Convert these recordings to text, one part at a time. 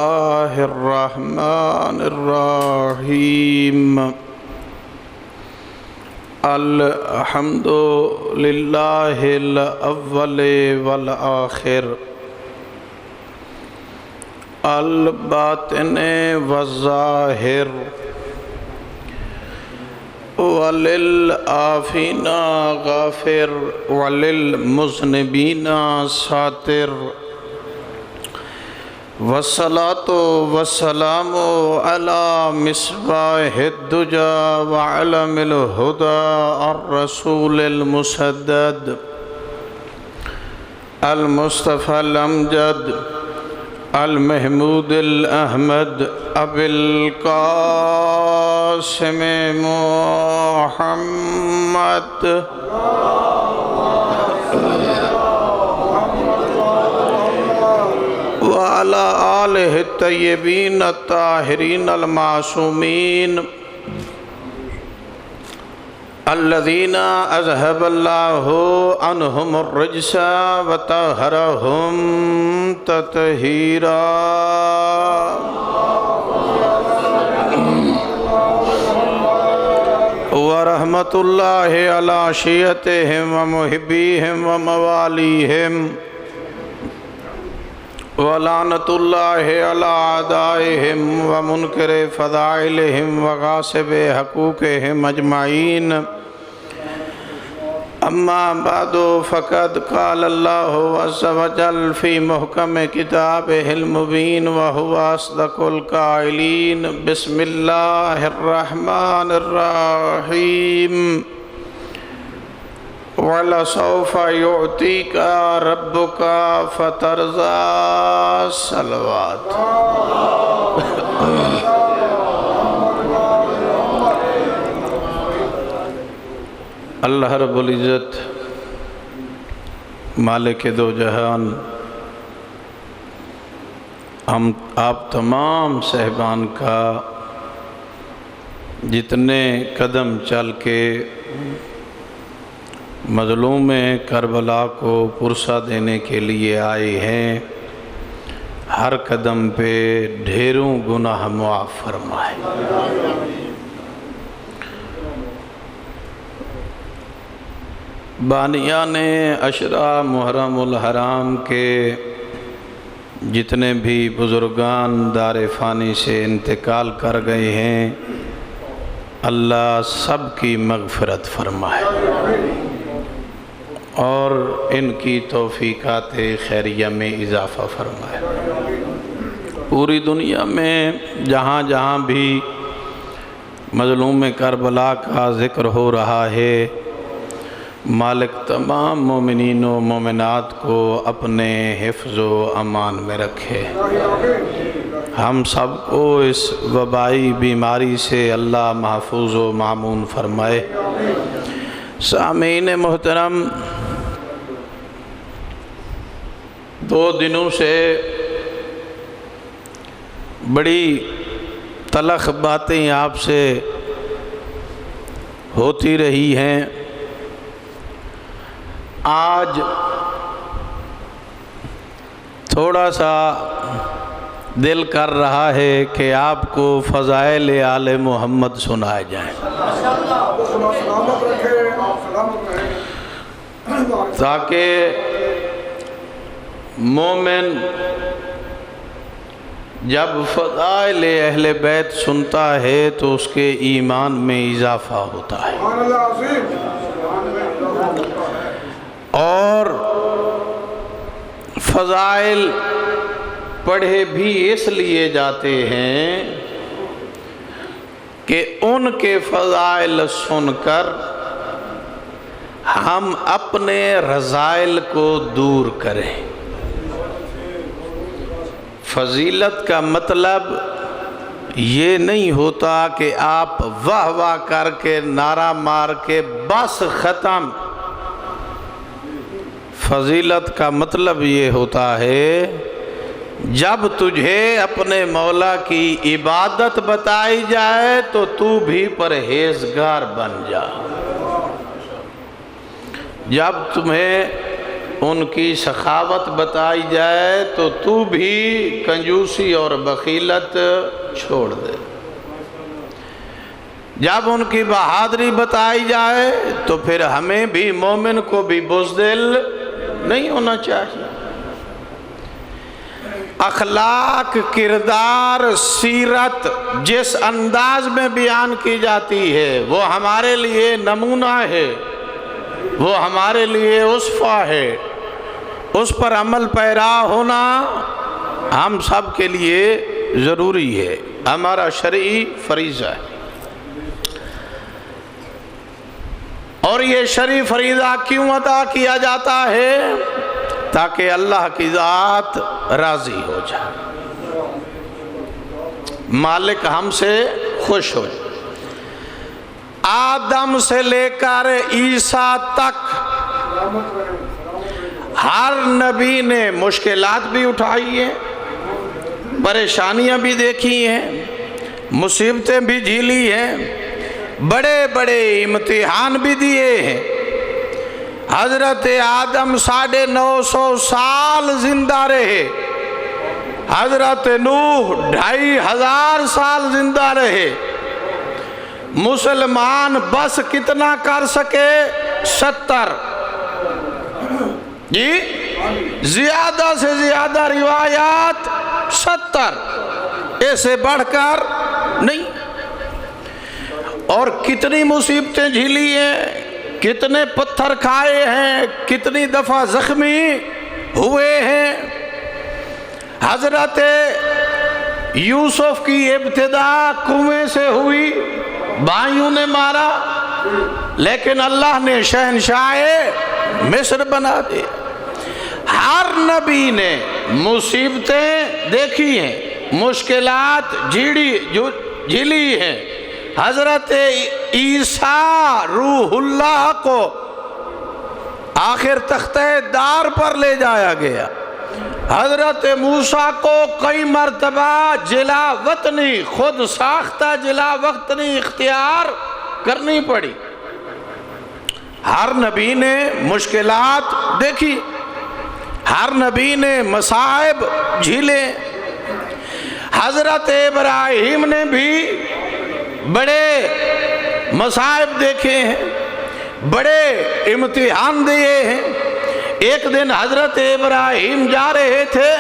الله الرحمن الرحيم الحمد لله الأول والآخر الباطن والظاهر وللعافين غافر وللمذنبين ساتر والصلاة والسلام على مصباح الدجى وعلم الهدى الرسول المسدد المصطفى الأمجد المحمود الأحمد أبي القاسم محمد وعلى آله الطيبين الطاهرين المعصومين الذين أذهب الله عنهم الرجس وطهرهم تطهيرا ورحمة الله على شيعتهم ومحبيهم ومواليهم ولعنة الله على أعدائهم ومنكر فضائلهم وغاصب حقوقهم أجمعين أما بعد فقد قال الله عز وجل في محكم كتابه المبين وهو أصدق القائلين بسم الله الرحمن الرحيم وَلَسَوْفَ يُعْتِيكَ رَبُّكَ فَتَرْضَىٰ صلوات اللہ رب العزت مالک دو جہان ہم آپ تمام صاحبان کا جتنے قدم چل کے مظلوم کربلا کو پرسہ دینے کے لیے آئے ہیں، ہر قدم پہ ڈھیروں گناہ معاف فرمائے۔ بانیان عشرہ محرم الحرام کے جتنے بھی بزرگان دار فانی سے انتقال کر گئے ہیں، اللہ سب کی مغفرت فرمائے اور ان کی توفیقات خیریہ میں اضافہ فرمائے۔ پوری دنیا میں جہاں جہاں بھی مظلوم کربلا کا ذکر ہو رہا ہے، مالک تمام مومنین و مومنات کو اپنے حفظ و امان میں رکھے، ہم سب کو اس وبائی بیماری سے اللہ محفوظ و معمون فرمائے۔ سامعین محترم، 2 دنوں سے بڑی تلخ باتیں آپ سے ہوتی رہی ہیں۔ آج تھوڑا سا دل کر رہا ہے کہ آپ کو فضائل آل محمد سنائے جائیں، تاکہ مومن جب فضائل اہل بیت سنتا ہے تو اس کے ایمان میں اضافہ ہوتا ہے، اور فضائل پڑھے بھی اس لیے جاتے ہیں کہ ان کے فضائل سن کر ہم اپنے رذائل کو دور کریں۔ فضیلت کا مطلب یہ نہیں ہوتا کہ آپ واہ واہ کر کے نعرہ مار کے بس ختم۔ فضیلت کا مطلب یہ ہوتا ہے جب تجھے اپنے مولا کی عبادت بتائی جائے تو تو بھی پرہیزگار بن جا۔ جب تمہیں ان کی سخاوت بتائی جائے تو تو بھی کنجوسی اور بخیلت چھوڑ دے، جب ان کی بہادری بتائی جائے تو پھر ہمیں بھی مومن کو بھی بزدل نہیں ہونا چاہیے۔ اخلاق، کردار، سیرت جس انداز میں بیان کی جاتی ہے وہ ہمارے لیے نمونہ ہے، وہ ہمارے لیے اسوہ ہے، اس پر عمل پیرا ہونا ہم سب کے لیے ضروری ہے، ہمارا شرعی فریضہ ہے۔ اور یہ شرعی فریضہ کیوں ادا کیا جاتا ہے؟ تاکہ اللہ کی ذات راضی ہو جائے، مالک ہم سے خوش ہو جائے۔ آدم سے لے کر عیسیٰ تک ہر نبی نے مشکلات بھی اٹھائی ہیں، پریشانیاں بھی دیکھی ہیں، مصیبتیں بھی جھیلی ہیں، بڑے بڑے امتحان بھی دیے ہیں۔ حضرت آدم 950 سال زندہ رہے، حضرت نوح 2500 سال زندہ رہے، مسلمان بس کتنا کر سکے؟ 70۔ جی زیادہ سے زیادہ روایات 70، ایسے بڑھ کر نہیں۔ اور کتنی مصیبتیں جھیلی ہیں، کتنے پتھر کھائے ہیں، کتنی دفعہ زخمی ہوئے ہیں۔ حضرت یوسف کی ابتدا کنویں سے ہوئی، بھائیوں نے مارا، لیکن اللہ نے شہنشاہ مصر بنا دی۔ ہر نبی نے مصیبتیں دیکھی ہیں، مشکلات جھیلی ہیں۔ حضرت عیسیٰ روح اللہ کو آخر تختہ دار پر لے جایا گیا، حضرت موسیٰ کو کئی مرتبہ جلا وطنی، خود ساختہ جلا وطنی اختیار کرنی پڑی۔ ہر نبی نے مشکلات دیکھی، ہر نبی نے مصائب جھیلے۔ حضرت ابراہیم نے بھی بڑے مصائب دیکھے ہیں، بڑے امتحان دیے ہیں۔ ایک دن حضرت ابراہیم جا رہے تھے،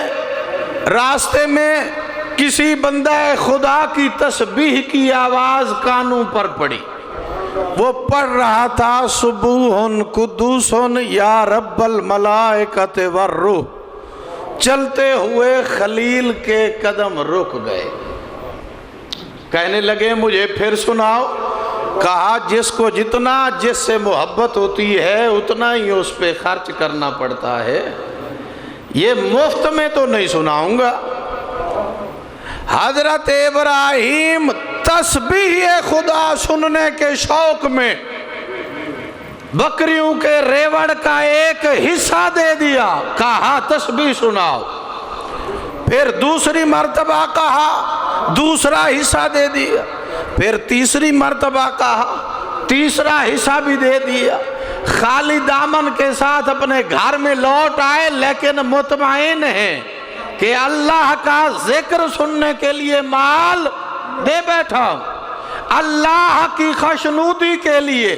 راستے میں کسی بندہ خدا کی تسبیح کی آواز کانوں پر پڑی۔ وہ پڑھ رہا تھا سبوحن قدوسن یا رب الملائکۃ والروح۔ چلتے ہوئے خلیل کے قدم رک گئے، کہنے لگے مجھے پھر سناؤ۔ کہا جس کو جتنا جس سے محبت ہوتی ہے اتنا ہی اس پہ خرچ کرنا پڑتا ہے، یہ مفت میں تو نہیں سناؤں گا۔ حضرت ابراہیم تسبیح خدا سننے کے شوق میں بکریوں کے ریوڑ کا ایک حصہ دے دیا، کہا تسبیح سناؤ۔ پھر دوسری مرتبہ کہا، دوسرا حصہ دے دیا۔ پھر تیسری مرتبہ کہا، تیسرا حصہ بھی دے دیا۔ خالی دامن کے ساتھ اپنے گھر میں لوٹ آئے، لیکن مطمئن ہیں کہ اللہ کا ذکر سننے کے لیے مال دے بیٹھا ہوں۔ اللہ کی خوشنودی کے لیے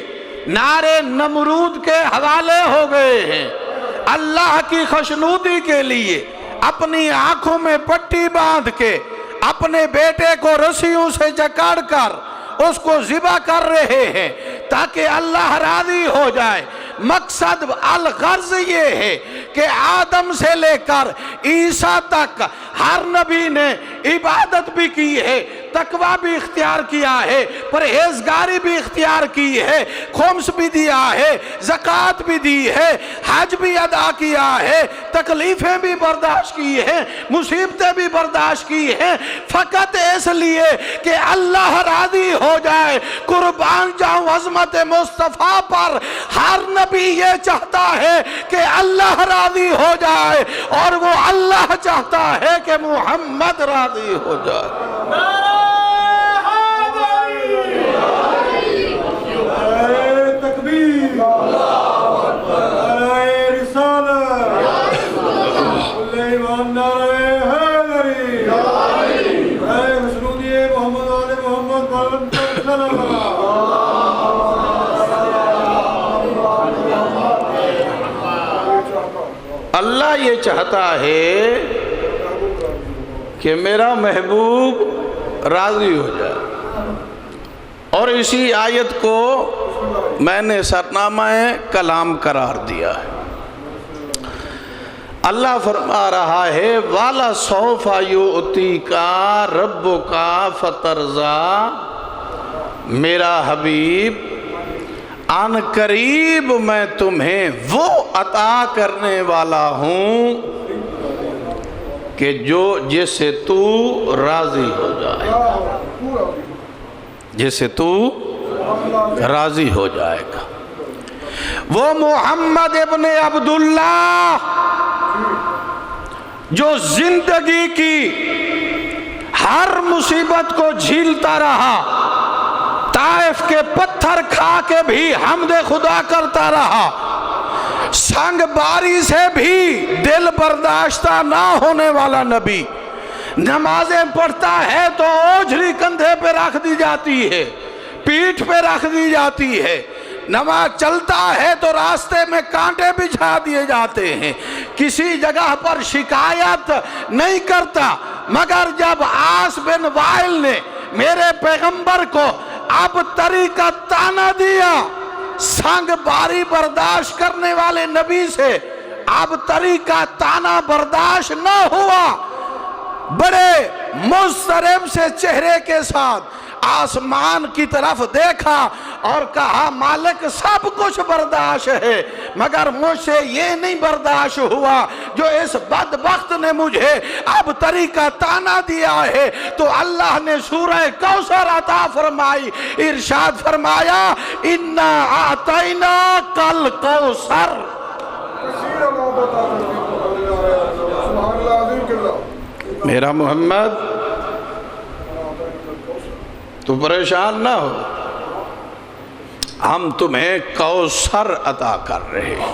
نعرے نمرود کے حوالے ہو گئے ہیں۔ اللہ کی خوشنودی کے لیے اپنی آنکھوں میں پٹی باندھ کے اپنے بیٹے کو رسیوں سے جکڑ کر اس کو ذبح کر رہے ہیں تاکہ اللہ راضی ہو جائے۔ مقصد الغرض یہ ہے کہ آدم سے لے کر عیسیٰ تک ہر نبی نے عبادت بھی کی ہے، تقوی بھی اختیار کیا ہے، پرہیزگاری بھی اختیار کی ہے، خمس بھی دیا ہے، زکوٰۃ بھی دی ہے، حج بھی ادا کیا ہے، تکلیفیں بھی برداشت کی ہیں، مصیبتیں بھی برداشت کی ہیں، فقط اس لیے کہ اللہ راضی ہو جائے۔ قربان جاؤں عظمت مصطفیٰ پر۔ ہر نبی یہ چاہتا ہے کہ اللہ راضی ہو جائے، اور وہ اللہ چاہتا ہے کہ محمد راضی ہو جائے۔ تکبیر، نعرہ رسالت۔ اللہ یہ چاہتا ہے کہ میرا محبوب راضی ہو جائے، اور اسی آیت کو میں نے سرنامہ کلام قرار دیا ہے۔ اللہ فرما رہا ہے والا سوف یؤتیک ربک فترضی، میرا حبیب ان قریب میں تمہیں وہ عطا کرنے والا ہوں کہ جس سے تو راضی ہو جائے گا، جس سے تو راضی ہو جائے گا۔ وہ محمد ابن عبداللہ جو زندگی کی ہر مصیبت کو جھیلتا رہا، طائف کے پتھر کھا کے بھی حمد خدا کرتا رہا، سنگ باری سے بھی دل برداشتہ نہ ہونے والا نبی، نمازیں پڑھتا ہے تو اوجھلی کندھے پہ رکھ دی جاتی ہے، پیٹھ پہ رکھ دی جاتی ہے، نماز چلتا ہے تو راستے میں کانٹے بچھا دیے جاتے ہیں، کسی جگہ پر شکایت نہیں کرتا، مگر جب عاص بن وائل نے میرے پیغمبر کو اب تری کا تانا دیا، سنگ باری برداشت کرنے والے نبی سے اب تری کا تانا برداشت نہ ہوا، بڑے مضطرب سے چہرے کے ساتھ آسمان کی طرف دیکھا اور کہا مالک سب کچھ برداشت ہے، مگر مجھ سے یہ نہیں برداشت ہوا جو اس بدبخت نے مجھے اب تری کا تانا دیا ہے۔ تو اللہ نے سورہ کوثر عطا فرمائی، ارشاد فرمایا انا اعطیناک الکوثر۔ میرا محمد تو پریشان نہ ہو، ہم تمہیں کوثر عطا کر رہے ہیں،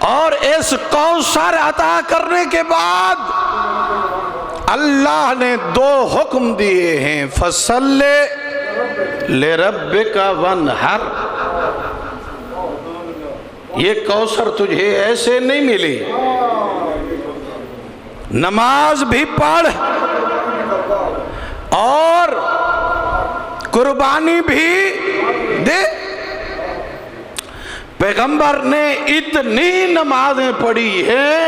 اور اس کوثر عطا کرنے کے بعد اللہ نے دو حکم دیے ہیں، فصل لربک وانحر۔ یہ کوثر تجھے ایسے نہیں ملی، نماز بھی پڑھ اور قربانی بھی دے۔ پیغمبر نے اتنی نمازیں پڑھی ہیں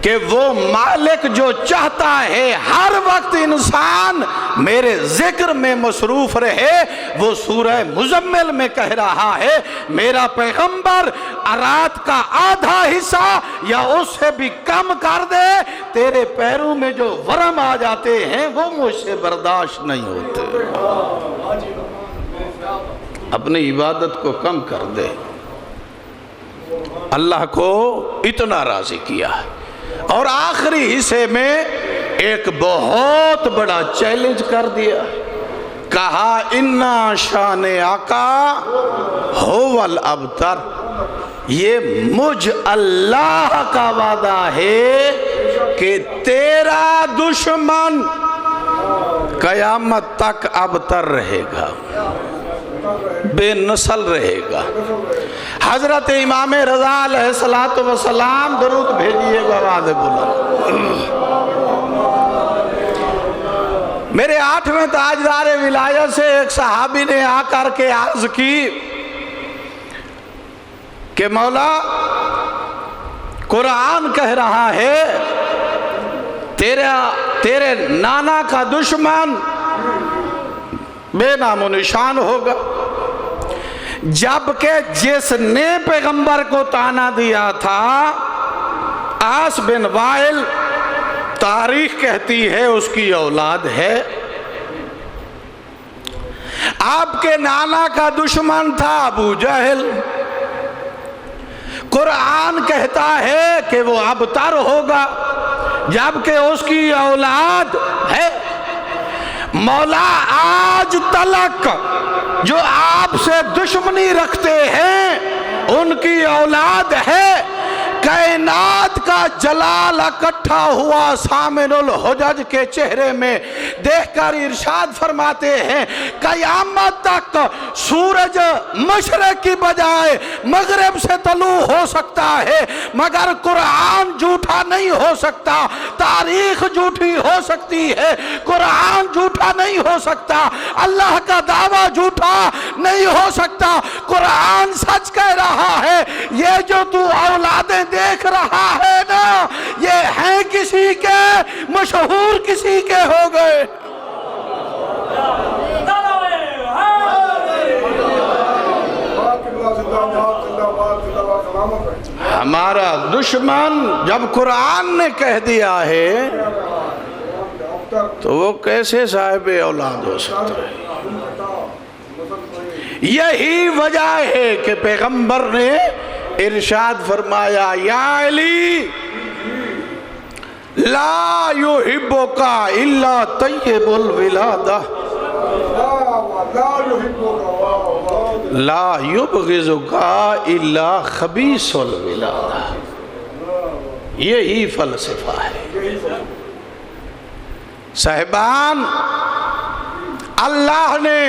کہ وہ مالک جو چاہتا ہے ہر وقت انسان میرے ذکر میں مصروف رہے، وہ سورہ مزمل میں کہہ رہا ہے میرا پیغمبر رات کا آدھا حصہ یا اس سے بھی کم کر دے، تیرے پیروں میں جو ورم آ جاتے ہیں وہ مجھ سے برداشت نہیں ہوتے، اپنی عبادت کو کم کر دے۔ اللہ کو اتنا راضی کیا ہے، اور آخری حصے میں ایک بہت بڑا چیلنج کر دیا، کہا انا شان آقا هو الابتر، یہ مجھ اللہ کا وعدہ ہے کہ تیرا دشمن قیامت تک ابتر رہے گا، بے نسل رہے گا۔ حضرت امام رضا علیہ السلام درود بھیجیے گا آواز بلند۔ میرے 8ویں تاجدار ولایت سے ایک صحابی نے آ کر کے عرض کی کہ مولا قرآن کہہ رہا ہے تیرے نانا کا دشمن بے نام و نشان ہوگا، جبکہ جس نے پیغمبر کو تانا دیا تھا عاص بن وائل، تاریخ کہتی ہے اس کی اولاد ہے۔ آپ کے نانا کا دشمن تھا ابو جہل، قرآن کہتا ہے کہ وہ ابتر ہوگا جبکہ اس کی اولاد ہے۔ مولا آج تلک جو آپ سے دشمنی رکھتے ہیں ان کی اولاد ہے، کائنات کا جلال اکٹھا ہوا سامن الحجج کے چہرے میں، دیکھ کر ارشاد فرماتے ہیں قیامت تک سورج مشرق کی بجائے مغرب سے طلوع ہو سکتا ہے، مگر قرآن جھوٹا نہیں ہو سکتا۔ تاریخ جھوٹی ہو سکتی ہے، قرآن جھوٹا نہیں ہو سکتا، اللہ کا دعویٰ جھوٹا نہیں ہو سکتا۔ قرآن سچ کہہ رہا ہے، یہ جو تو اولادیں دیکھ رہا ہے نا، یہ ہیں کسی کے، مشہور کسی کے ہو گئے۔ ہمارا دشمن جب قرآن نے کہہ دیا ہے تو وہ کیسے صاحب اولاد ہو سکتا ہے؟ یہی وجہ ہے کہ پیغمبر نے ارشاد فرمایا یا علی لا یحبک الا طیب الولادہ لا یبغضک الا خبیث الولادہ۔ یہی فلسفہ ہے صاحبان۔ اللہ نے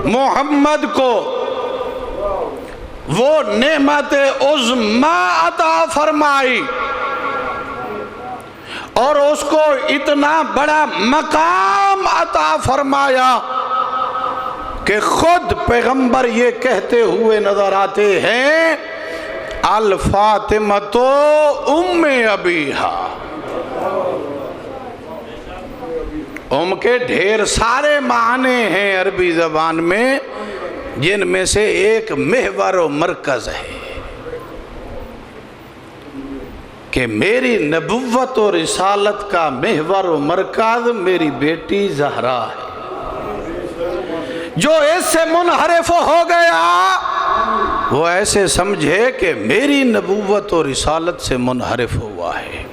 محمد کو وہ نعمت عظمی عطا فرمائی اور اس کو اتنا بڑا مقام عطا فرمایا کہ خود پیغمبر یہ کہتے ہوئے نظر آتے ہیں الفاطمہ تو ام ابیہا۔ ام کے ڈھیر سارے معنی ہیں عربی زبان میں، جن میں سے ایک محور و مرکز ہے کہ میری نبوت و رسالت کا محور و مرکز میری بیٹی زہرا ہے۔ جو اس سے منحرف ہو گیا وہ ایسے سمجھے کہ میری نبوت و رسالت سے منحرف ہوا ہے۔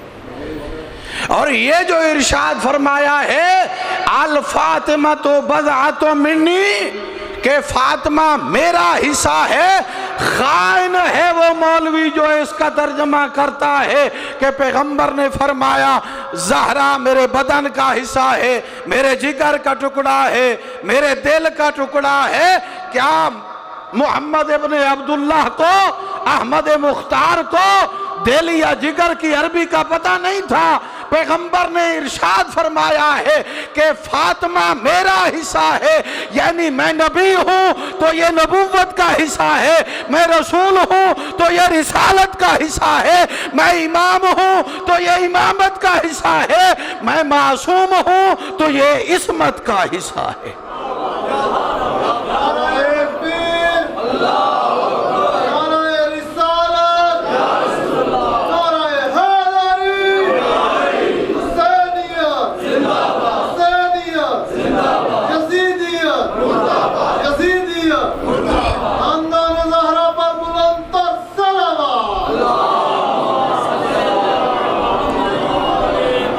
اور یہ جو ارشاد فرمایا ہے الفاطمہ تو بضعۃ منی، کہ فاطمہ میرا حصہ ہے، خائن ہے وہ مولوی جو اس کا ترجمہ کرتا ہے کہ پیغمبر نے فرمایا زہرا میرے بدن کا حصہ ہے، میرے جگر کا ٹکڑا ہے، میرے دل کا ٹکڑا ہے۔ کیا محمد ابن عبداللہ کو، احمد مختار کو دل یا جگر کی عربی کا پتہ نہیں تھا؟ پیغمبر نے ارشاد فرمایا ہے کہ فاطمہ میرا حصہ ہے، یعنی میں نبی ہوں تو یہ نبوت کا حصہ ہے، میں رسول ہوں تو یہ رسالت کا حصہ ہے، میں امام ہوں تو یہ امامت کا حصہ ہے، میں معصوم ہوں تو یہ عصمت کا حصہ ہے۔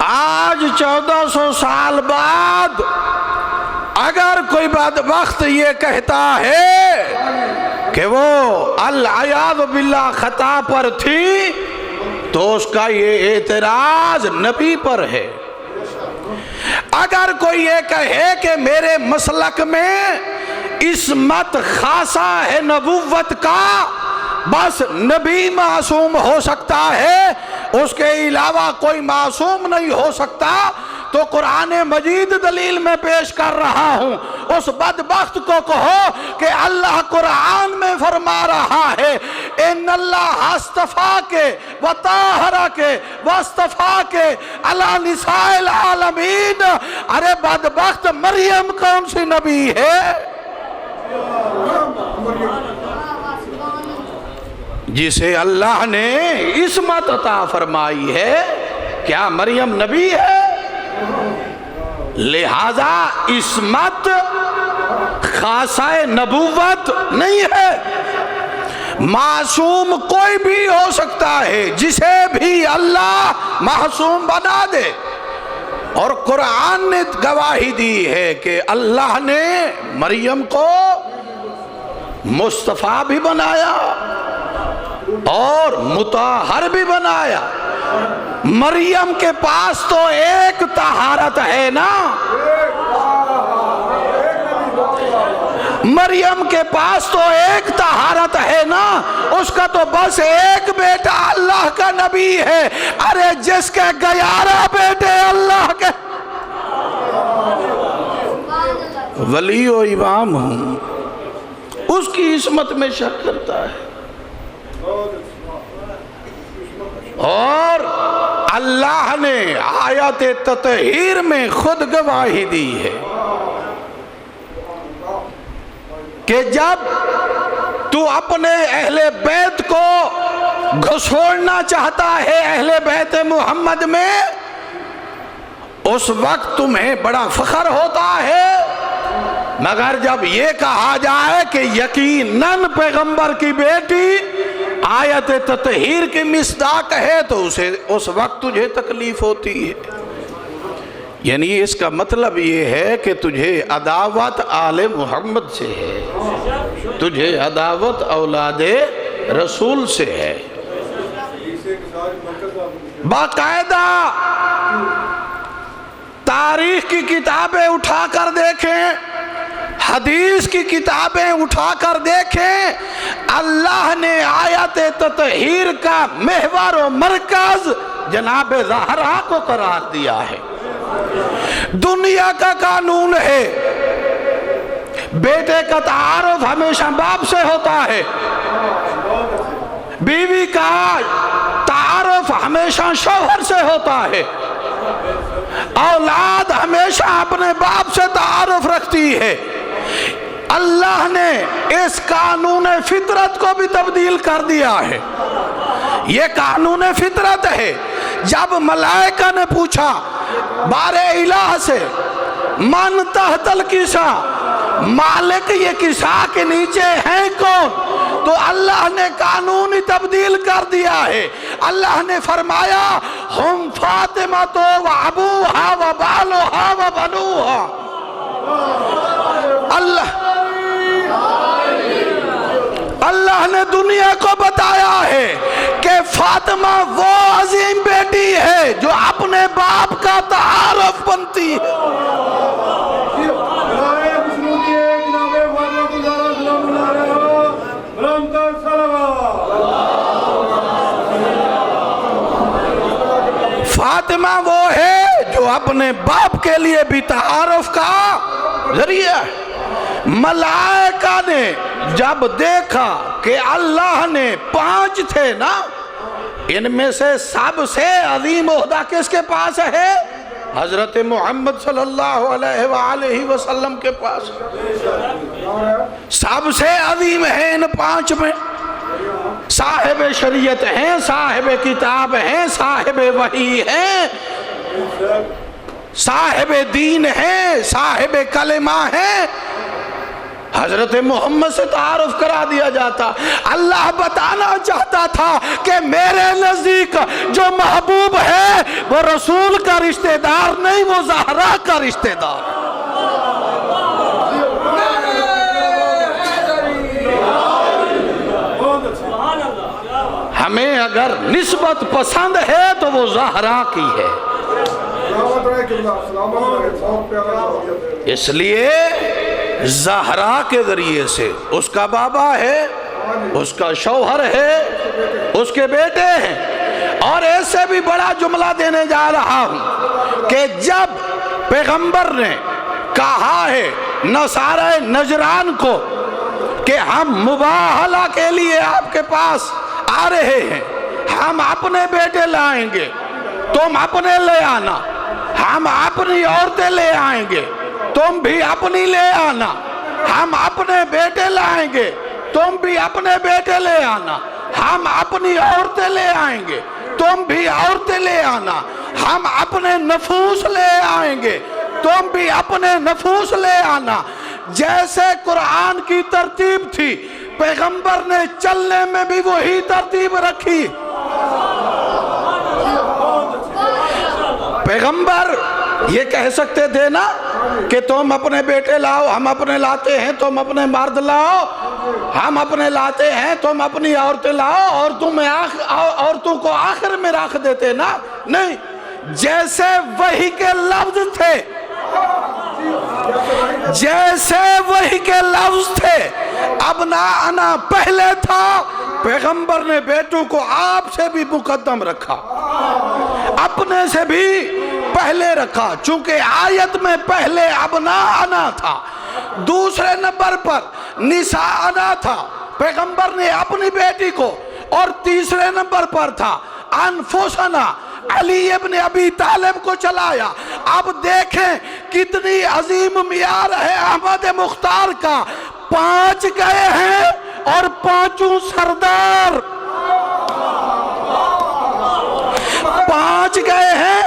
آج 1400 سال بعد اگر کوئی بدبخت یہ کہتا ہے کہ وہ العیاذ باللہ خطا پر تھی تو اس کا یہ اعتراض نبی پر ہے۔ اگر کوئی یہ کہے کہ میرے مسلک میں عصمت خاصہ ہے نبوت کا، بس نبی معصوم ہو سکتا ہے، اس کے علاوہ کوئی معصوم نہیں ہو سکتا، تو قرآن مجید دلیل میں پیش کر رہا ہوں۔ اس بدبخت کو کہو کہ اللہ قرآن میں فرما رہا ہے ان اللہ اصطفاک وطہرک واصطفاک علی نساء العالمین۔ ارے بدبخت، مریم کون سی نبی ہے جسے اللہ نے عصمت عطا فرمائی ہے؟ کیا مریم نبی ہے؟ لہذا عصمت خاصہ نبوت نہیں ہے۔ معصوم کوئی بھی ہو سکتا ہے جسے بھی اللہ معصوم بنا دے، اور قرآن نے گواہی دی ہے کہ اللہ نے مریم کو مصطفیٰ بھی بنایا اور مطہر بھی بنایا، مریم کے پاس تو ایک طہارت ہے نا، مریم کے پاس تو ایک طہارت ہے نا، اس کا تو بس ایک بیٹا اللہ کا نبی ہے۔ ارے جس کے 11 بیٹے اللہ کے ولی و امام ہوں، اس کی عصمت میں شک کرتا ہے۔ اور اللہ نے آیت تطہیر میں خود گواہی دی ہے کہ جب تو اپنے اہل بیت کو گھسوڑنا چاہتا ہے اہل بیت محمد میں، اس وقت تمہیں بڑا فخر ہوتا ہے، مگر جب یہ کہا جائے کہ یقیناً پیغمبر کی بیٹی آیت تطہیر کی مصداق ہے تو اس وقت تجھے تکلیف ہوتی ہے۔ یعنی اس کا مطلب یہ ہے کہ تجھے عداوت آل محمد سے ہے، تجھے عداوت اولاد رسول سے ہے۔ باقاعدہ تاریخ کی کتابیں اٹھا کر دیکھیں، حدیث کی کتابیں اٹھا کر دیکھیں، اللہ نے آیت تطہیر کا محور و مرکز جناب زہرا کو قرار دیا ہے۔ دنیا کا قانون ہے، بیٹے کا تعارف ہمیشہ باپ سے ہوتا ہے، بیوی کا تعارف ہمیشہ شوہر سے ہوتا ہے، اولاد ہمیشہ اپنے باپ سے تعارف رکھتی ہے۔ اللہ نے اس قانون فطرت کو بھی تبدیل کر دیا ہے۔ یہ قانون فطرت ہے۔ جب ملائکہ نے پوچھا بار الہ سے من تحت الکسا، مالک یہ کسا کے نیچے ہیں کون، تو اللہ نے قانون تبدیل کر دیا ہے۔ اللہ نے فرمایا ہم فاطمہ تو و ابوہا و بالوہا و بنوہا۔ اللہ نے دنیا کو بتایا ہے کہ فاطمہ وہ عظیم بیٹی ہے جو اپنے باپ کا تعارف بنتی ہے۔ فاطمہ وہ ہے جو اپنے باپ کے لیے بھی تعارف کا ذریعہ ہے۔ ملائکہ نے جب دیکھا کہ اللہ نے 5 تھے نا، ان میں سے سب سے عظیم عہدہ کس کے پاس ہے؟ حضرت محمد صلی اللہ علیہ وآلہ وسلم کے پاس۔ سب سے عظیم ہے ان 5 میں، صاحب شریعت ہیں، صاحب کتاب ہیں، صاحب وحی ہیں، صاحب دین ہیں، صاحب کلمہ ہیں۔ حضرت محمد سے تعارف کرا دیا جاتا۔ اللہ بتانا چاہتا تھا کہ میرے نزدیک جو محبوب ہے وہ رسول کا رشتہ دار نہیں، وہ زہرا کا رشتہ دار۔ ہمیں اگر نسبت پسند ہے تو وہ زہرا کی ہے۔ اس لیے زہرا کے ذریعے سے اس کا بابا ہے، اس کا شوہر ہے، اس کے بیٹے ہیں۔ اور ایسے بھی بڑا جملہ دینے جا رہا ہوں کہ جب پیغمبر نے کہا ہے نصارہ نجران کو کہ ہم مباہلہ کے لیے آپ کے پاس آ رہے ہیں، ہم اپنے بیٹے لائیں گے، تم اپنے لے آنا، ہم اپنی عورتیں لے آئیں گے، تم بھی اپنی لے آنا، ہم اپنے بیٹے لائیں گے، تم بھی اپنے بیٹے لے آنا، ہم اپنی عورتیں لے آئیں گے، تم بھی عورتیں لے آنا، ہم اپنے نفوس لے آئیں گے، تم بھی اپنے نفوس لے آنا۔ جیسے قرآن کی ترتیب تھی، پیغمبر نے چلنے میں بھی وہی ترتیب رکھی۔ پیغمبر یہ کہہ سکتے تھے نا کہ تم اپنے بیٹے لاؤ، ہم اپنے لاتے ہیں، تم اپنے مرد لاؤ، ہم اپنے لاتے ہیں، تم اپنی عورتیں لاؤ، اور تم عورتوں کو آخر میں رکھ دیتے نا. نہیں، جیسے وحی کے لفظ تھے، جیسے وحی کے لفظ تھے، ابناءنا پہلے تھا، پیغمبر نے بیٹوں کو آپ سے بھی مقدم رکھا، اپنے سے بھی پہلے رکھا، چونکہ آیت میں پہلے ابناءنا تھا، دوسرے نمبر پر نساءنا تھا، پیغمبر نے اپنی بیٹی کو، اور تیسرے نمبر پر تھا انفسنا، علی ابن ابی طالب کو چلایا. اب دیکھیں کتنی عظیم معیار ہے احمد مختار کا. 5 گئے ہیں اور 5 سردار، 5 گئے ہیں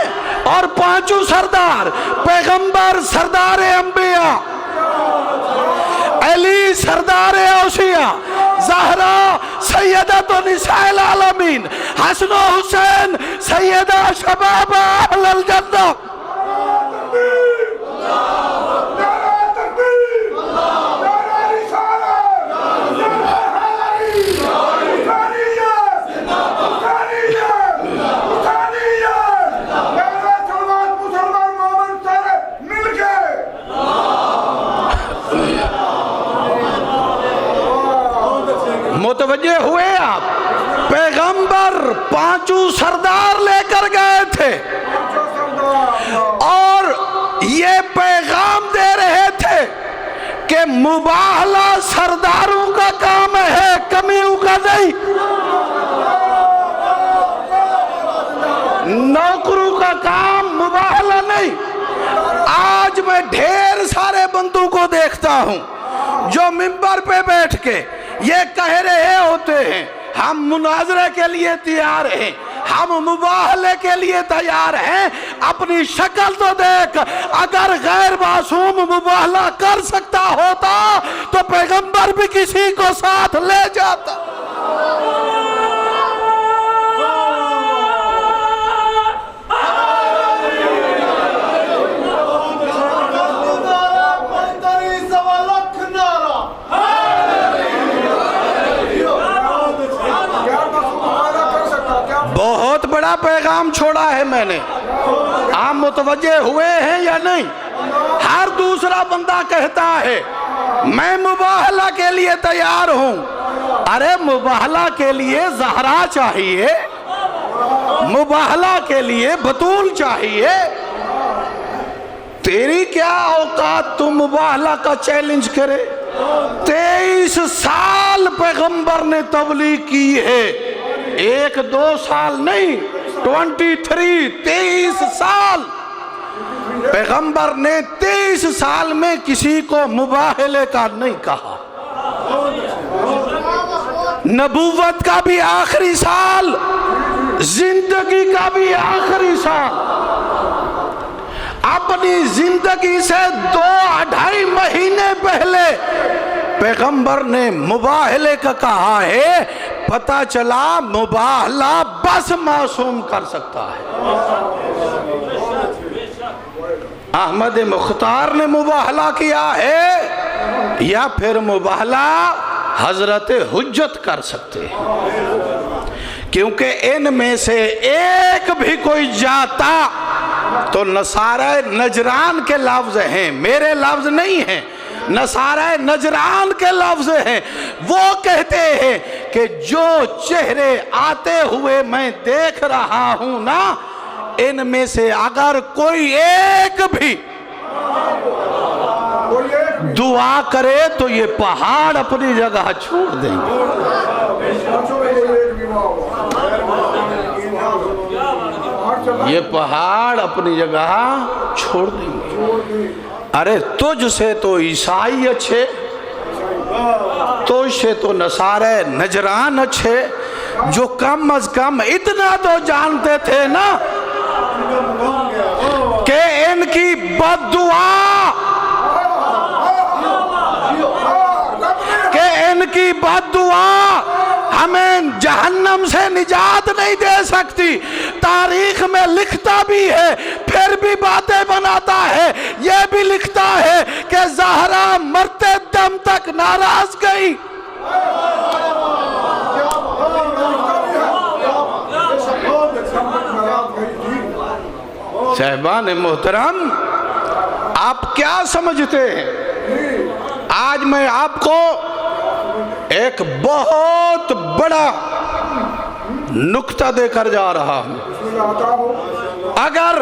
اور 5 سردار، پیغمبر سردار انبیاء، علی سردار اوصیاء، زہرا سیدۃ نساء العالمین، حسن و حسین سیدہ شباب اہل الجنہ. متوجہ ہوئے آپ؟ پیغمبر 5 سردار لے کر گئے تھے اور یہ پیغام دے رہے تھے کہ مباہلہ سرداروں کا کام ہے، کمیوں کا نہیں، نوکروں کا کام مباہلہ نہیں. آج میں ڈھیر سارے بندوں کو دیکھتا ہوں جو منبر پہ بیٹھ کے یہ کہہ رہے ہوتے ہیں ہم مناظرے کے لیے تیار ہیں، ہم مباہلے کے لیے تیار ہیں. اپنی شکل تو دیکھ، اگر غیر معصوم مباہلہ کر سکتا ہوتا تو پیغمبر بھی کسی کو ساتھ لے جاتا. بہت بڑا پیغام چھوڑا ہے میں نے، آپ متوجہ ہوئے ہیں یا نہیں؟ ہر دوسرا بندہ کہتا ہے میں مباہلہ کے لیے تیار ہوں. ارے مباہلہ کے لیے زہرا چاہیے، مباہلہ کے لیے بطول چاہیے. تیری کیا اوقات تم مباہلہ کا چیلنج کرے؟ 23 سال پیغمبر نے تبلیغ کی ہے، 1-2 سال نہیں، 23 سال. پیغمبر نے 23 سال میں کسی کو مباہلے کا نہیں کہا. نبوت کا بھی آخری سال، زندگی کا بھی آخری سال، اپنی زندگی سے 2-2.5 مہینے پہلے پیغمبر نے مباہلے کا کہا ہے. پتہ چلا مباہلہ بس معصوم کر سکتا ہے. احمد مختار نے مباہلہ کیا ہے یا پھر مباہلہ حضرت حجت کر سکتے ہیں؟ کیونکہ ان میں سے ایک بھی کوئی جاتا تو نصارہ نجران کے لفظ ہیں، میرے لفظ نہیں ہیں، نصارہ نجران کے لفظ ہیں. وہ کہتے ہیں کہ جو چہرے آتے ہوئے میں دیکھ رہا ہوں نا، ان میں سے اگر کوئی ایک بھی دعا کرے تو یہ پہاڑ اپنی جگہ چھوڑ دیں گے. یہ پہاڑ اپنی جگہ چھوڑ دیں گے. ارے تجھ سے تو عیسائی اچھے، تجھ سے تو نصارہ نجران اچھے، جو کم از کم اتنا تو جانتے تھے نا کہ ان کی بد دعا، کہ ان کی بد دعا ہمیں جہنم سے نجات نہیں دے سکتی. تاریخ میں لکھتا بھی ہے، پھر بھی باتیں بنا فرماتا ہے، یہ بھی لکھتا ہے کہ زہرا مرتے دم تک ناراض گئی۔ صاحبان محترم، آپ کیا سمجھتے ہیں؟ آج میں آپ کو ایک بہت بڑا نکتہ دے کر جا رہا ہوں۔ اگر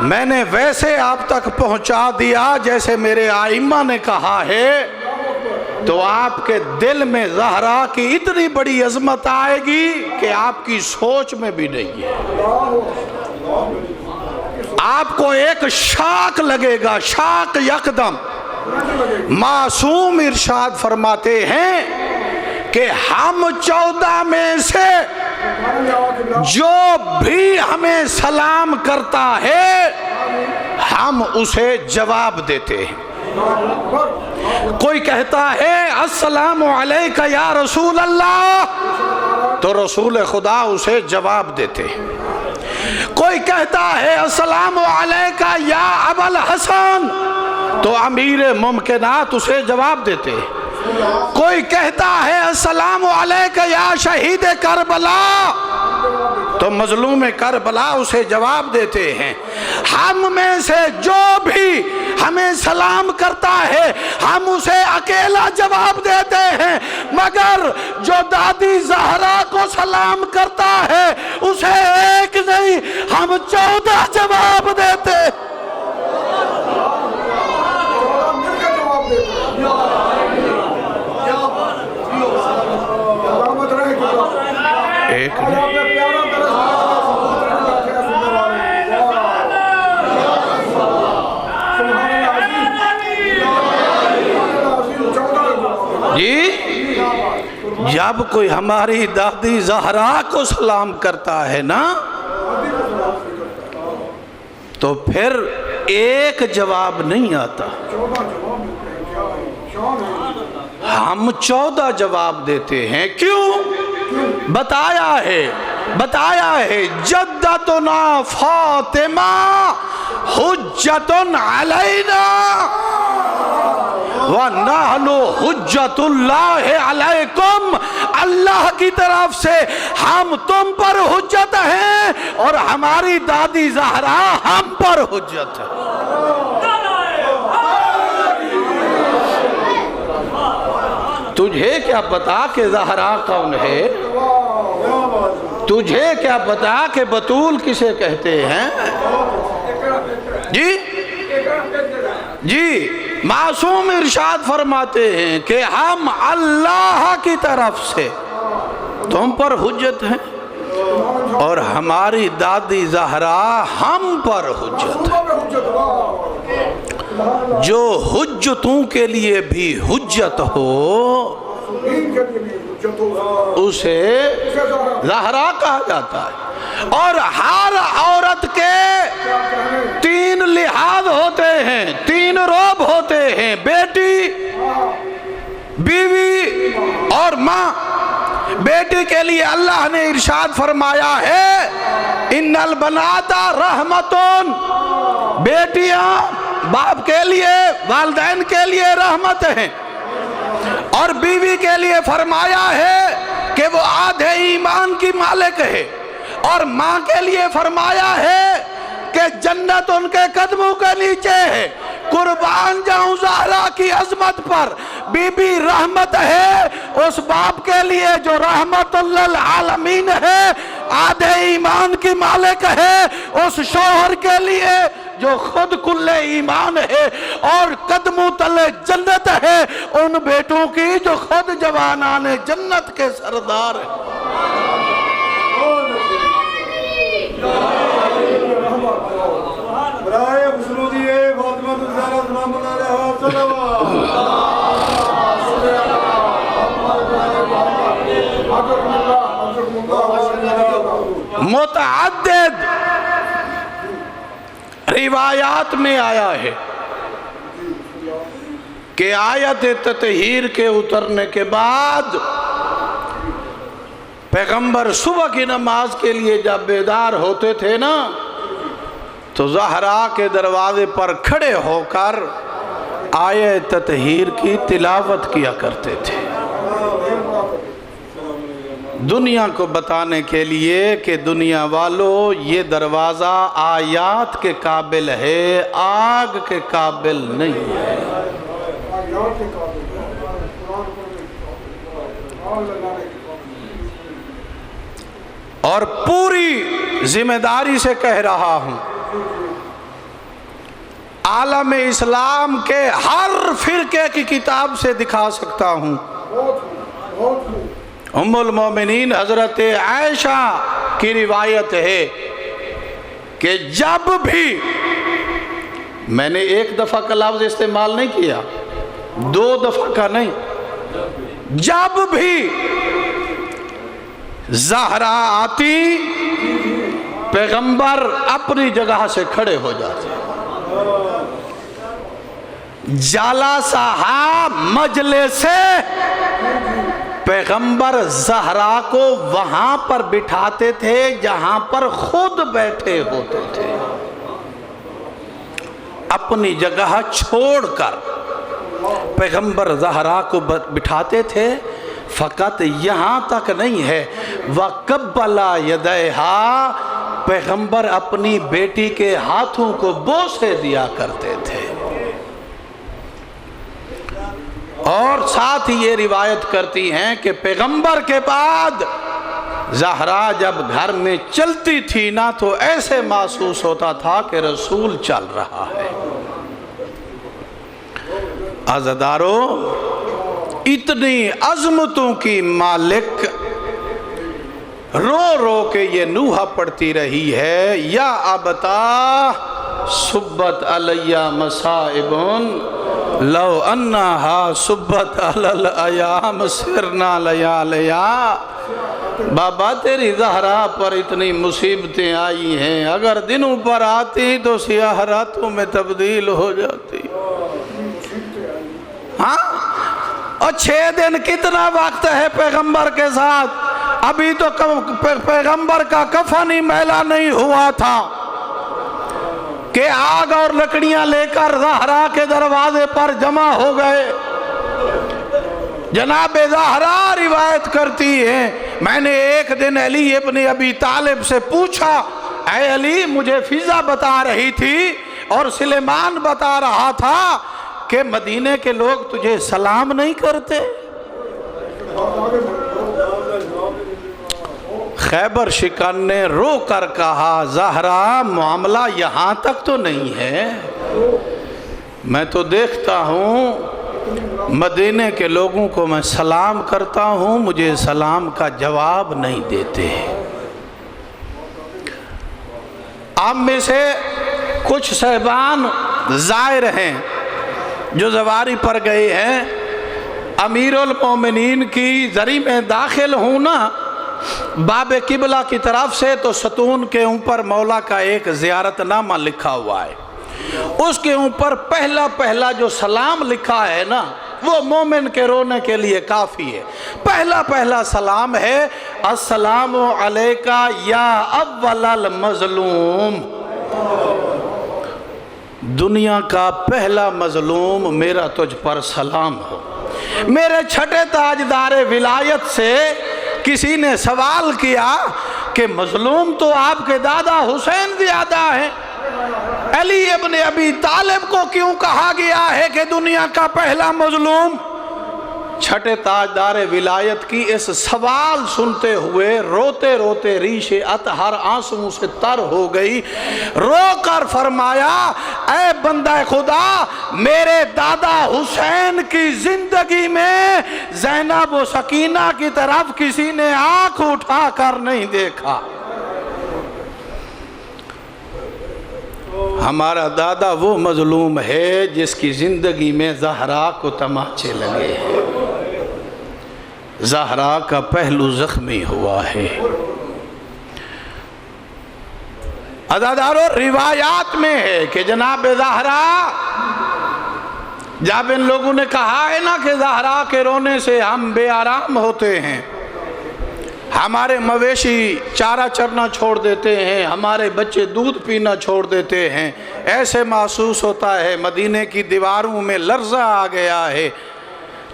میں نے ویسے آپ تک پہنچا دیا جیسے میرے ائمہ نے کہا ہے، تو آپ کے دل میں زہرا کی اتنی بڑی عظمت آئے گی کہ آپ کی سوچ میں بھی نہیں ہے۔ آپ کو ایک شاک لگے گا، شاک یکدم۔ معصوم ارشاد فرماتے ہیں کہ ہم 14 میں سے جو بھی ہمیں سلام کرتا ہے ہم اسے جواب دیتے ہیں۔ کوئی کہتا ہے السلام علیکہ یا رسول اللہ، تو رسول خدا اسے جواب دیتے ہیں۔ کوئی کہتا ہے السلام علیکہ یا ابا الحسن، تو امیر ممکنات اسے جواب دیتے ہیں۔ کوئی کہتا ہے السلام علیکہ یا شہید کربلا، تو مظلوم کربلا اسے جواب دیتے ہیں۔ ہم میں سے جو بھی ہمیں سلام کرتا ہے ہم اسے اکیلا جواب دیتے ہیں، مگر جو دادی زہرا کو سلام کرتا ہے اسے ایک نہیں ہم 14 جواب دیتے ہیں۔ ایک جی، جب کوئی ہماری دادی زہرا کو سلام کرتا ہے نا تو پھر ایک جواب نہیں آتا، ہم 14 جواب دیتے ہیں۔ کیوں؟ بتایا ہے جدتنا فاطمہ حجت علینا وَنَحْنُ حُجَّةُ اللَّهِ عَلَيْكُمْ، اللہ کی طرف سے ہم تم پر حجت ہیں اور ہماری دادی زہرا ہم پر حجت ہے۔ تجھے کیا پتا کہ زہرا کون ہے؟ تجھے کیا پتا کہ بطول کسے کہتے ہیں؟ جی معصوم ارشاد فرماتے ہیں کہ ہم اللہ کی طرف سے تم پر حجت ہیں اور ہماری دادی زہرا ہم پر حجت ہے۔ جو حجتوں کے لیے بھی حجت ہو اسے زہرا کہا جاتا ہے۔ اور ہر عورت کے 3 لحاظ ہوتے ہیں، 3 روب ہوتے ہیں، بیٹی، بیوی اور ماں۔ بیٹی کے لیے اللہ نے ارشاد فرمایا ہے ان البنات رحمتون، بیٹیاں باپ کے لیے، والدین کے لیے رحمت ہیں۔ اور بیوی کے لیے فرمایا ہے کہ وہ آدھے ایمان کی مالک ہے۔ اور ماں کے لیے فرمایا ہے کہ جنت ان کے قدموں کے نیچے ہے۔ قربان جاؤں زہرا کی عظمت پر، بی بی رحمت ہے اس باپ کے لیے جو رحمت للعالمین ہے، آدھے ایمان کی مالک ہے اس شوہر کے لیے جو خود کل ایمان ہے اور قدموں تلے جنت ہے ان بیٹوں کی جو خود جوانان جنت کے سردار ہیں۔ متعدد روایات میں آیا ہے کہ آیت تطہیر کے اترنے کے بعد پیغمبر صبح کی نماز کے لیے جب بیدار ہوتے تھے نا تو زہرا کے دروازے پر کھڑے ہو کر آیہ تطہیر کی تلاوت کیا کرتے تھے، دنیا کو بتانے کے لیے کہ دنیا والو یہ دروازہ آیات کے قابل ہے، آگ کے قابل نہیں ہے۔ اور پوری ذمہ داری سے کہہ رہا ہوں، عالم اسلام کے ہر فرقے کی کتاب سے دکھا سکتا ہوں۔ ام المومنین حضرت عائشہ کی روایت ہے کہ جب بھی، میں نے ایک دفعہ کا لفظ استعمال نہیں کیا، 2 دفعہ کا نہیں، جب بھی زہرا آتی پیغمبر اپنی جگہ سے کھڑے ہو جاتے، جلسہا مجلس، پیغمبر زہرا کو وہاں پر بٹھاتے تھے جہاں پر خود بیٹھے ہوتے تھے، اپنی جگہ چھوڑ کر پیغمبر زہرا کو بٹھاتے تھے۔ فقط یہاں تک نہیں ہے، وَقَبَّلَ يَدَيْهَا، پیغمبر اپنی بیٹی کے ہاتھوں کو بوسے دیا کرتے تھے۔ اور ساتھ ہی یہ روایت کرتی ہیں کہ پیغمبر کے بعد زہرا جب گھر میں چلتی تھی نا تو ایسے محسوس ہوتا تھا کہ رسول چل رہا ہے۔ عزادارو، اتنی عظمتوں کی مالک رو رو کے یہ نوحہ پڑھتی رہی ہے، یا ابتا صبت علیہ مصائبن لو انہا صبت علی الایام سرنا لیالیا، بابا تیری زہرا پر اتنی مصیبتیں آئی ہیں، اگر دنوں پر آتی تو سیاہ راتوں میں تبدیل ہو جاتی۔ ہاں، اور 6 دن کتنا وقت ہے پیغمبر کے ساتھ؟ ابھی تو پیغمبر کا کفن ہی میلا نہیں ہوا تھا کہ آگ اور لکڑیاں لے کر زہرا کے دروازے پر جمع ہو گئے۔ جناب زہرا روایت کرتی ہے، میں نے ایک دن علی ابن ابی طالب سے پوچھا، اے علی، مجھے فضا بتا رہی تھی اور سلیمان بتا رہا تھا کہ مدینے کے لوگ تجھے سلام نہیں کرتے۔ خیبر شکن نے رو کر کہا، زہرا معاملہ یہاں تک تو نہیں ہے، میں تو دیکھتا ہوں مدینے کے لوگوں کو میں سلام کرتا ہوں، مجھے سلام کا جواب نہیں دیتے۔ آپ میں سے کچھ صاحبان زائر ہیں جو زواری پر گئے ہیں، امیر المومنین کی زری میں داخل ہوں نا باب قبلہ کی طرف سے، تو ستون کے اوپر مولا کا ایک زیارت نامہ لکھا ہوا ہے، اس کے اوپر پہلا جو سلام لکھا ہے نا وہ مومن کے رونے کے لیے کافی ہے۔ پہلا سلام ہے، السلام علیکہ یا اول المظلوم، دنیا کا پہلا مظلوم میرا تجھ پر سلام ہو۔ میرے چھٹے تاجدار ولایت سے کسی نے سوال کیا کہ مظلوم تو آپ کے دادا حسین زیادہ ہیں، علی ابن ابی طالب کو کیوں کہا گیا ہے کہ دنیا کا پہلا مظلوم؟ چھٹے تاجدار ولایت کی اس سوال سنتے ہوئے روتے روتے ریش اطہر آنسوں سے تر ہو گئی، رو کر فرمایا، اے بندہ خدا، میرے دادا حسین کی زندگی میں زینب و سکینہ کی طرف کسی نے آنکھ اٹھا کر نہیں دیکھا۔ ہمارا دادا وہ مظلوم ہے جس کی زندگی میں زہرا کو تماچے لگے ہیں، زہرا کا پہلو زخمی ہوا ہے۔ عزادارو، روایات میں ہے کہ جناب زہرا، جب ان لوگوں نے کہا ہے نا کہ زہرا کے رونے سے ہم بے آرام ہوتے ہیں، ہمارے مویشی چارہ چرنا چھوڑ دیتے ہیں، ہمارے بچے دودھ پینا چھوڑ دیتے ہیں، ایسے محسوس ہوتا ہے مدینے کی دیواروں میں لرزہ آ گیا ہے۔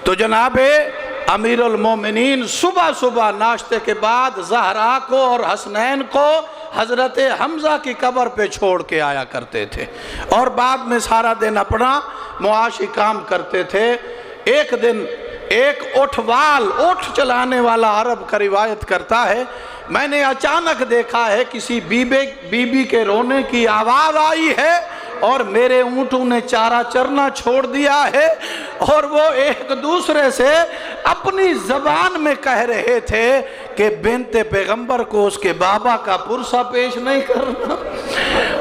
تو جناب امیر المومنین صبح صبح ناشتے کے بعد زہرا کو اور حسنین کو حضرت حمزہ کی قبر پہ چھوڑ کے آیا کرتے تھے، اور بعد میں سارا دن اپنا معاشی کام کرتے تھے۔ ایک دن ایک اونٹ چلانے والا عرب کا روایت کرتا ہے، میں نے اچانک دیکھا ہے کسی بی بی کے رونے کی آواز آئی ہے اور میرے اونٹوں نے چارہ چرنا چھوڑ دیا ہے، اور وہ ایک دوسرے سے اپنی زبان میں کہہ رہے تھے کہ بنت پیغمبر کو اس کے بابا کا پرسہ پیش نہیں کرنا۔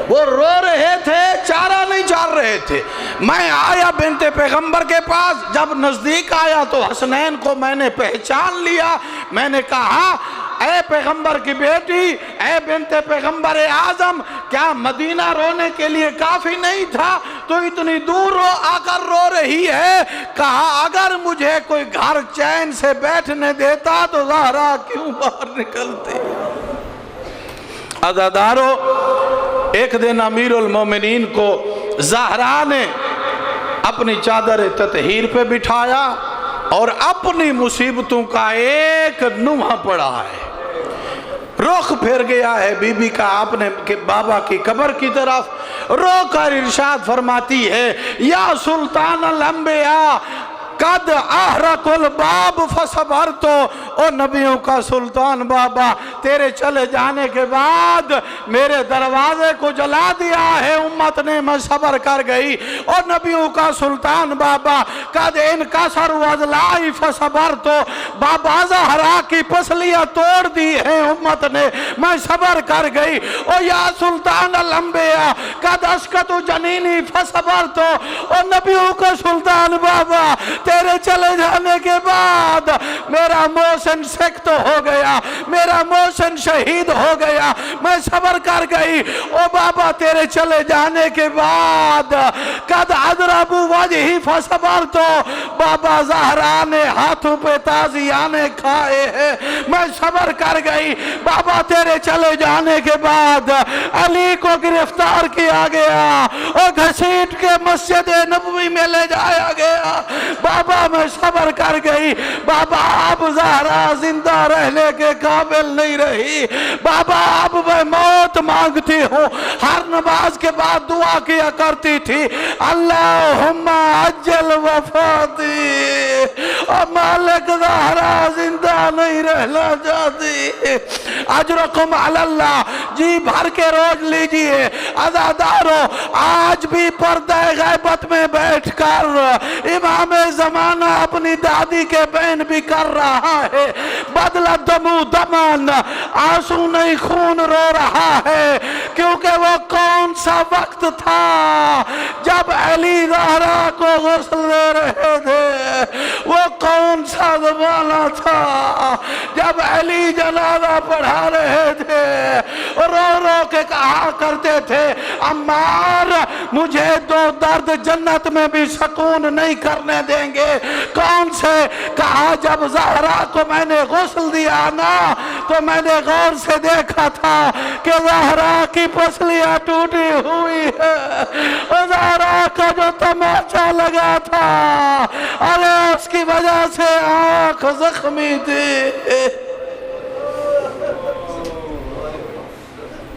وہ رو رہے تھے، چارہ نہیں چار رہے تھے۔ میں آیا بنت پیغمبر کے پاس، جب نزدیک آیا تو حسنین کو میں نے پہچان لیا۔ میں نے کہا اے پیغمبر کی بیٹی، اے بنت پیغمبر اعظم، کیا مدینہ رونے کے لیے کافی نہیں تھا؟ تو اتنی دور آ کر رو رہی ہے۔ کہا اگر مجھے کوئی گھر چین سے بیٹھنے دیتا تو زہرا کیوں باہر نکلتی؟ عزادارو، ایک دن امیر المومنین کو زہرا نے اپنی چادر تطہیر پہ بٹھایا اور اپنی مصیبتوں کا ایک نمحہ پڑا ہے، رخ پھر گیا ہے بی بی کا اپنے بابا کی قبر کی طرف، رو کر ارشاد فرماتی ہے یا سلطان الانبیاء قد احرق الباب فصبرت، او نبیوں کا سلطان بابا، تیرے چلے جانے کے بعد میرے دروازے کو جلا دیا ہے امت نے، میں صبر کر گئی۔ اور نبیوں کا سلطان بابا قد انکسر اضلاعی فصبرت، بابا زہرا کی پسلیاں توڑ دی ہیں امت نے، میں صبر کر گئی۔ او یا سلطان الانبیاء قد اسقط جنینی فصبرت، او نبیوں کا سلطان بابا تیرے چلے جانے کے بعد میرا محسن سخت ہو گیا، میرا محسن شہید ہو گیا، میں صبر کر گئی۔ او بابا تیرے چلے جانے کے بعد قد اضربوا وجہی فصبرت، بابا زہرا نے ہاتھوں پہ تازیانے کھائے ہیں، میں صبر کر گئی۔ بابا تیرے چلے جانے کے بعد علی کو گرفتار کیا گیا اور گھسیٹ کے مسجد نبوی میں لے جایا گیا، بابا میں صبر کر گئی۔ بابا اب زہرا زندہ رہنے کے قابل نہیں رہی، بابا اب میں موت مانگتی ہوں۔ ہر نماز کے بعد دعا کیا کرتی تھی اللہم عجل وفاتی، اور مالک زہرا زندہ نہیں رہنا چاہتی۔ اجرکم علی اللہ، جی بھر کے روز لیجئے۔ عزادارو، آج بھی پردہ غیبت میں بیٹھ کر امام زمانہ اپنی دادی کے بین بھی کر رہا ہے، بدلہ دمو دمان، آنسو نہیں خون رو رہا ہے، کیونکہ وہ کون سا وقت تھا جب علی زہرا کو غسل دے رہے تھے، وہ کون سا زمانہ تھا جب علی جنازہ پڑھا رہے تھے، رو رو کے کہا کرتے تھے عمار مجھے دو درد جنت میں بھی سکون نہیں کرنے دیں گے۔ کون سے؟ کہا جب زہرا کو میں نے غسل دیا نا تو میں نے غور سے دیکھا تھا کہ زہرا کی پسلیاں ٹوٹی ہوئی ہے، اور زہرا کا جو تماچا لگا تھا ارے اس کی وجہ سے آنکھ زخمی تھی۔